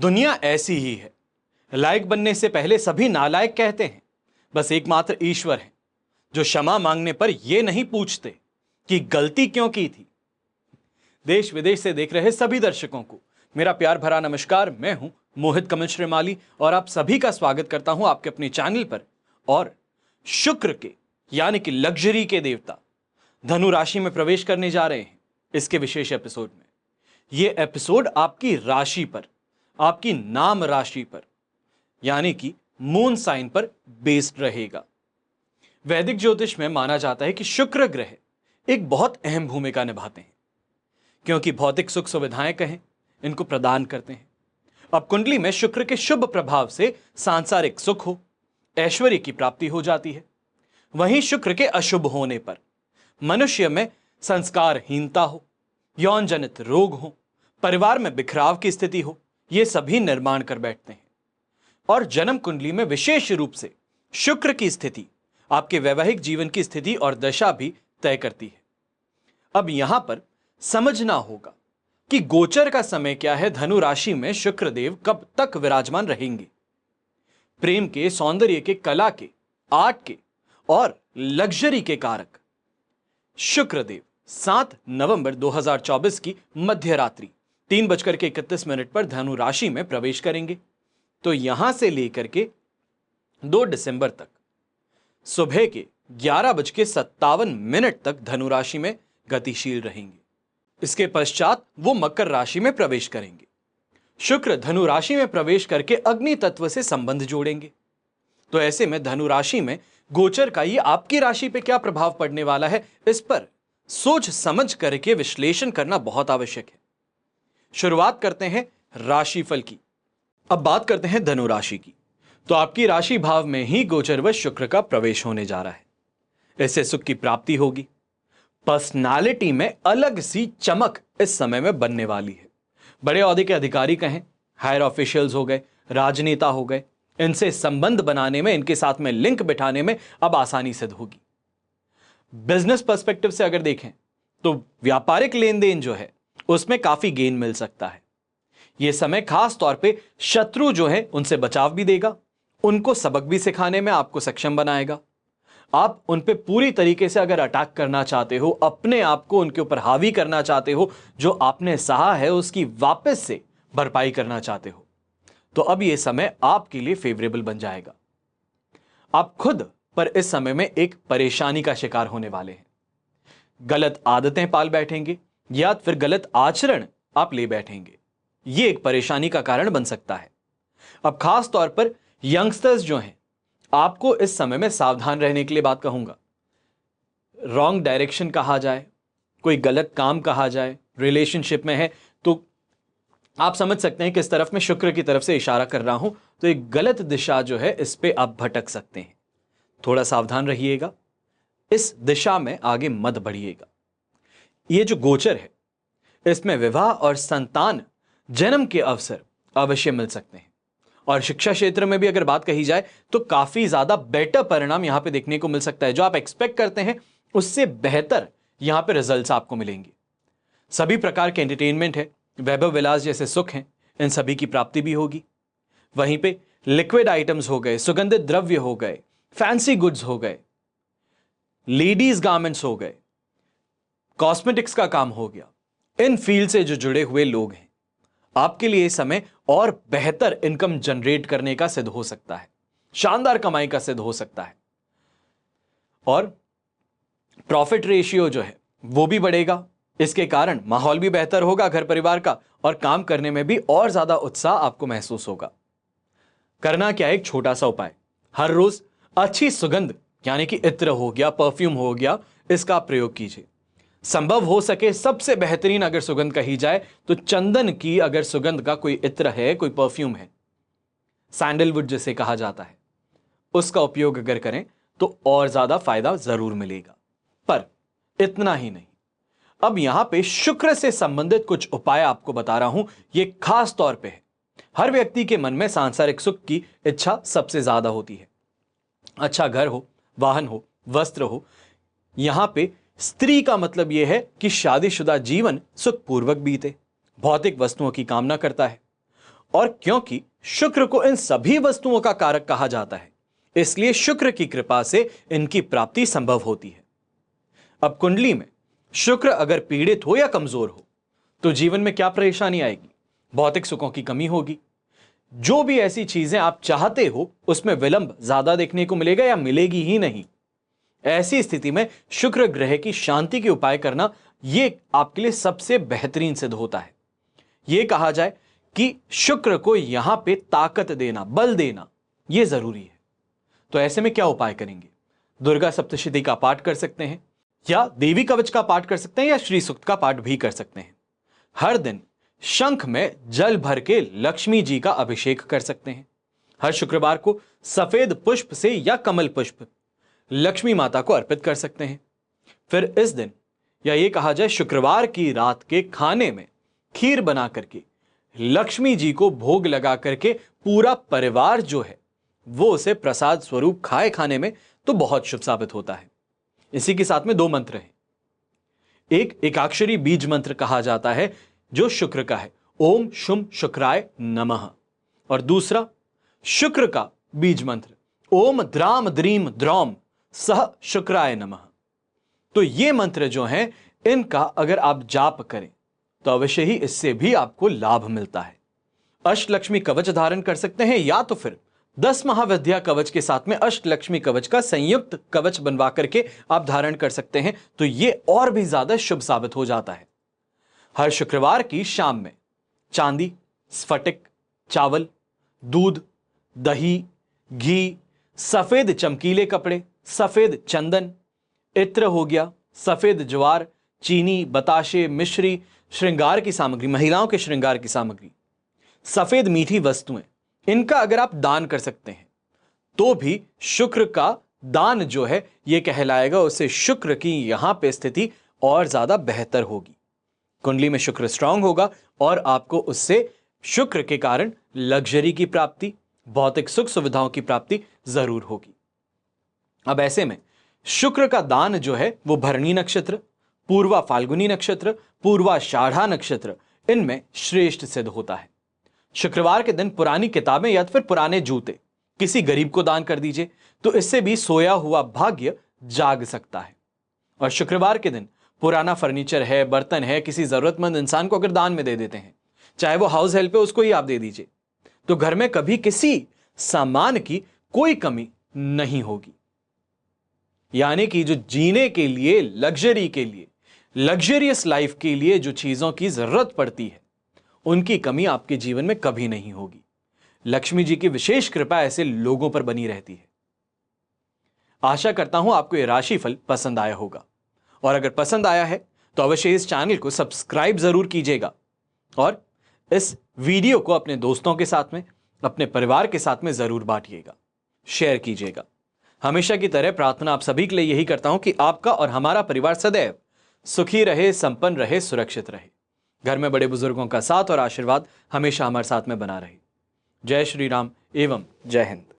दुनिया ऐसी ही है। लायक बनने से पहले सभी नालायक कहते हैं। बस एकमात्र ईश्वर है जो क्षमा मांगने पर यह नहीं पूछते कि गलती क्यों की थी। देश विदेश से देख रहे सभी दर्शकों को मेरा प्यार भरा नमस्कार। मैं हूं मोहित कमल श्रीमाली और आप सभी का स्वागत करता हूं आपके अपने चैनल पर। और शुक्र के यानी कि लग्जरी के देवता धनु राशि में प्रवेश करने जा रहे हैं इसके विशेष एपिसोड में। यह एपिसोड आपकी राशि पर, आपकी नाम राशि पर यानी कि मून साइन पर बेस्ड रहेगा। वैदिक ज्योतिष में माना जाता है कि शुक्र ग्रह एक बहुत अहम भूमिका निभाते हैं क्योंकि भौतिक सुख सुविधाएं कहें इनको प्रदान करते हैं। अब कुंडली में शुक्र के शुभ प्रभाव से सांसारिक सुख हो, ऐश्वर्य की प्राप्ति हो जाती है। वहीं शुक्र के अशुभ होने पर मनुष्य में संस्कारहीनता हो, यौन जनित रोग हो, परिवार में बिखराव की स्थिति हो, ये सभी निर्माण कर बैठते हैं। और जन्म कुंडली में विशेष रूप से शुक्र की स्थिति आपके वैवाहिक जीवन की स्थिति और दशा भी तय करती है। अब यहां पर समझना होगा कि गोचर का समय क्या है, धनु राशि में शुक्र देव कब तक विराजमान रहेंगे। प्रेम के, सौंदर्य के, कला के, आर्ट के और लग्जरी के कारक शुक्र देव 7 नवंबर 2024 की मध्य रात्रि 3:31 पर धनु राशि में प्रवेश करेंगे। तो यहां से लेकर के 2 दिसंबर तक सुबह के 11:57 तक धनु राशि में गतिशील रहेंगे। इसके पश्चात वो मकर राशि में प्रवेश करेंगे। शुक्र धनु राशि में प्रवेश करके अग्नि तत्व से संबंध जोड़ेंगे। तो ऐसे में धनु राशि में गोचर का ये आपकी राशि पे क्या प्रभाव पड़ने वाला है, इस पर सोच समझ करके विश्लेषण करना बहुत आवश्यक है। शुरुआत करते हैं राशिफल की। अब बात करते हैं धनु राशि की। तो आपकी राशि भाव में ही गोचरवश शुक्र का प्रवेश होने जा रहा है। इससे सुख की प्राप्ति होगी। पर्सनालिटी में अलग सी चमक इस समय में बनने वाली है। बड़े ओहदे के अधिकारी कहें, हायर ऑफिशियल्स हो गए, राजनेता हो गए, इनसे संबंध बनाने में, इनके साथ में लिंक बिठाने में अब आसानी सिद्ध होगी। बिजनेस पर्सपेक्टिव से अगर देखें तो व्यापारिक लेन देन जो है उसमें काफी गेन मिल सकता है। यह समय खास तौर पे शत्रु जो है उनसे बचाव भी देगा, उनको सबक भी सिखाने में आपको सक्षम बनाएगा। आप उन पे पूरी तरीके से अगर अटैक करना चाहते हो, अपने आप को उनके ऊपर हावी करना चाहते हो, जो आपने सहा है उसकी वापस से भरपाई करना चाहते हो, तो अब यह समय आपके लिए फेवरेबल बन जाएगा। आप खुद पर इस समय में एक परेशानी का शिकार होने वाले हैं। गलत आदतें पाल बैठेंगे या फिर गलत आचरण आप ले बैठेंगे। यह एक परेशानी का कारण बन सकता है। अब खास तौर पर यंगस्टर्स जो हैं, आपको इस समय में सावधान रहने के लिए बात कहूंगा। रॉन्ग डायरेक्शन कहा जाए, कोई गलत काम कहा जाए, रिलेशनशिप में है तो आप समझ सकते हैं किस तरफ मैं शुक्र की तरफ से इशारा कर रहा हूं। तो एक गलत दिशा जो है इस पे आप भटक सकते हैं। थोड़ा सावधान रहिएगा, इस दिशा में आगे मत बढ़िएगा। ये जो गोचर है इसमें विवाह और संतान जन्म के अवसर अवश्य मिल सकते हैं। और शिक्षा क्षेत्र में भी अगर बात कही जाए तो काफी ज्यादा बेटर परिणाम यहां पे देखने को मिल सकता है। जो आप एक्सपेक्ट करते हैं उससे बेहतर यहां पे रिजल्ट्स आपको मिलेंगे। सभी प्रकार के एंटरटेनमेंट है, वैभव विलास जैसे सुख हैं, इन सभी की प्राप्ति भी होगी। वहीं पे लिक्विड आइटम्स हो गए, सुगंधित द्रव्य हो गए, फैंसी गुड्स हो गए, लेडीज गारमेंट्स हो गए, कॉस्मेटिक्स का काम हो गया, इन फील्ड से जो जुड़े हुए लोग हैं आपके लिए समय और बेहतर इनकम जनरेट करने का सिद्ध हो सकता है, शानदार कमाई का सिद्ध हो सकता है। और प्रॉफिट रेशियो जो है वो भी बढ़ेगा। इसके कारण माहौल भी बेहतर होगा घर परिवार का और काम करने में भी और ज्यादा उत्साह आपको महसूस होगा। करना क्या है, एक छोटा सा उपाय, हर रोज अच्छी सुगंध यानी कि इत्र हो गया, परफ्यूम हो गया, इसका प्रयोग कीजिए। संभव हो सके सबसे बेहतरीन अगर सुगंध कही जाए तो चंदन की अगर सुगंध का कोई इत्र है, कोई परफ्यूम है, सैंडलवुड जिसे कहा जाता है, उसका उपयोग अगर करें तो और ज्यादा फायदा जरूर मिलेगा। पर इतना ही नहीं, अब यहां पे शुक्र से संबंधित कुछ उपाय आपको बता रहा हूं। यह खास तौर पे है। हर व्यक्ति के मन में सांसारिक सुख की इच्छा सबसे ज्यादा होती है। अच्छा घर हो, वाहन हो, वस्त्र हो। यहां पे स्त्री का मतलब यह है कि शादीशुदा जीवन सुखपूर्वक बीते, भौतिक वस्तुओं की कामना करता है। और क्योंकि शुक्र को इन सभी वस्तुओं का कारक कहा जाता है, इसलिए शुक्र की कृपा से इनकी प्राप्ति संभव होती है। अब कुंडली में शुक्र अगर पीड़ित हो या कमजोर हो तो जीवन में क्या परेशानी आएगी? भौतिक सुखों की कमी होगी। जो भी ऐसी चीजें आप चाहते हो उसमें विलंब ज्यादा देखने को मिलेगा या मिलेगी ही नहीं। ऐसी स्थिति में शुक्र ग्रह की शांति के उपाय करना यह आपके लिए सबसे बेहतरीन सिद्ध होता है। यह कहा जाए कि शुक्र को यहां पे ताकत देना, बल देना यह जरूरी है। तो ऐसे में क्या उपाय करेंगे? दुर्गा सप्तशती का पाठ कर सकते हैं, या देवी कवच का पाठ कर सकते हैं, या श्री सूक्त का पाठ भी कर सकते हैं। हर दिन शंख में जल भर के लक्ष्मी जी का अभिषेक कर सकते हैं। हर शुक्रवार को सफेद पुष्प से या कमल पुष्प लक्ष्मी माता को अर्पित कर सकते हैं। फिर इस दिन, या ये कहा जाए शुक्रवार की रात के खाने में खीर बना करके लक्ष्मी जी को भोग लगा करके पूरा परिवार जो है वो उसे प्रसाद स्वरूप खाए खाने में, तो बहुत शुभ साबित होता है। इसी के साथ में 2 मंत्र हैं। एक एकाक्षरी बीज मंत्र कहा जाता है जो शुक्र का है, ओम शुम शुक्राय नमः, और दूसरा शुक्र का बीज मंत्र, ओम द्राम द्रीम द्रौम सह शुक्राय नमः। तो ये मंत्र जो हैं इनका अगर आप जाप करें तो अवश्य ही इससे भी आपको लाभ मिलता है। अष्टलक्ष्मी कवच धारण कर सकते हैं, या तो फिर 10 महाविद्या कवच के साथ में अष्टलक्ष्मी कवच का संयुक्त कवच बनवा करके आप धारण कर सकते हैं, तो ये और भी ज्यादा शुभ साबित हो जाता है। हर शुक्रवार की शाम में चांदी, स्फटिक, चावल, दूध, दही, घी, सफेद चमकीले कपड़े, सफेद चंदन, इत्र हो गया, सफेद ज्वार, चीनी, बताशे, मिश्री, श्रृंगार की सामग्री, महिलाओं के श्रृंगार की सामग्री, सफेद मीठी वस्तुएं, इनका अगर आप दान कर सकते हैं तो भी शुक्र का दान जो है यह कहलाएगा, उससे शुक्र की यहां पे स्थिति और ज्यादा बेहतर होगी। कुंडली में शुक्र स्ट्रांग होगा और आपको उससे शुक्र के कारण लग्जरी की प्राप्ति, भौतिक सुख सुविधाओं की प्राप्ति जरूर होगी। अब ऐसे में शुक्र का दान जो है वो भरणी नक्षत्र, पूर्वा फाल्गुनी नक्षत्र, पूर्वा शाढ़ा नक्षत्र, इनमें श्रेष्ठ सिद्ध होता है। शुक्रवार के दिन पुरानी किताबें या फिर पुराने जूते किसी गरीब को दान कर दीजिए, तो इससे भी सोया हुआ भाग्य जाग सकता है। और शुक्रवार के दिन पुराना फर्नीचर है, बर्तन है, किसी जरूरतमंद इंसान को अगर दान में दे देते हैं, चाहे वो हाउस हेल्प है, उसको ही आप दे दीजिए, तो घर में कभी किसी सामान की कोई कमी नहीं होगी। यानी कि जो जीने के लिए, लग्जरी के लिए, लग्जरियस लाइफ के लिए जो चीजों की जरूरत पड़ती है उनकी कमी आपके जीवन में कभी नहीं होगी। लक्ष्मी जी की विशेष कृपा ऐसे लोगों पर बनी रहती है। आशा करता हूं आपको यह राशिफल पसंद आया होगा, और अगर पसंद आया है तो अवश्य इस चैनल को सब्सक्राइब जरूर कीजिएगा और इस वीडियो को अपने दोस्तों के साथ में, अपने परिवार के साथ में जरूर बांटिएगा, शेयर कीजिएगा। हमेशा की तरह प्रार्थना आप सभी के लिए यही करता हूं कि आपका और हमारा परिवार सदैव सुखी रहे, संपन्न रहे, सुरक्षित रहे। घर में बड़े बुजुर्गों का साथ और आशीर्वाद हमेशा हमारे साथ में बना रहे। जय श्री राम एवं जय हिंद।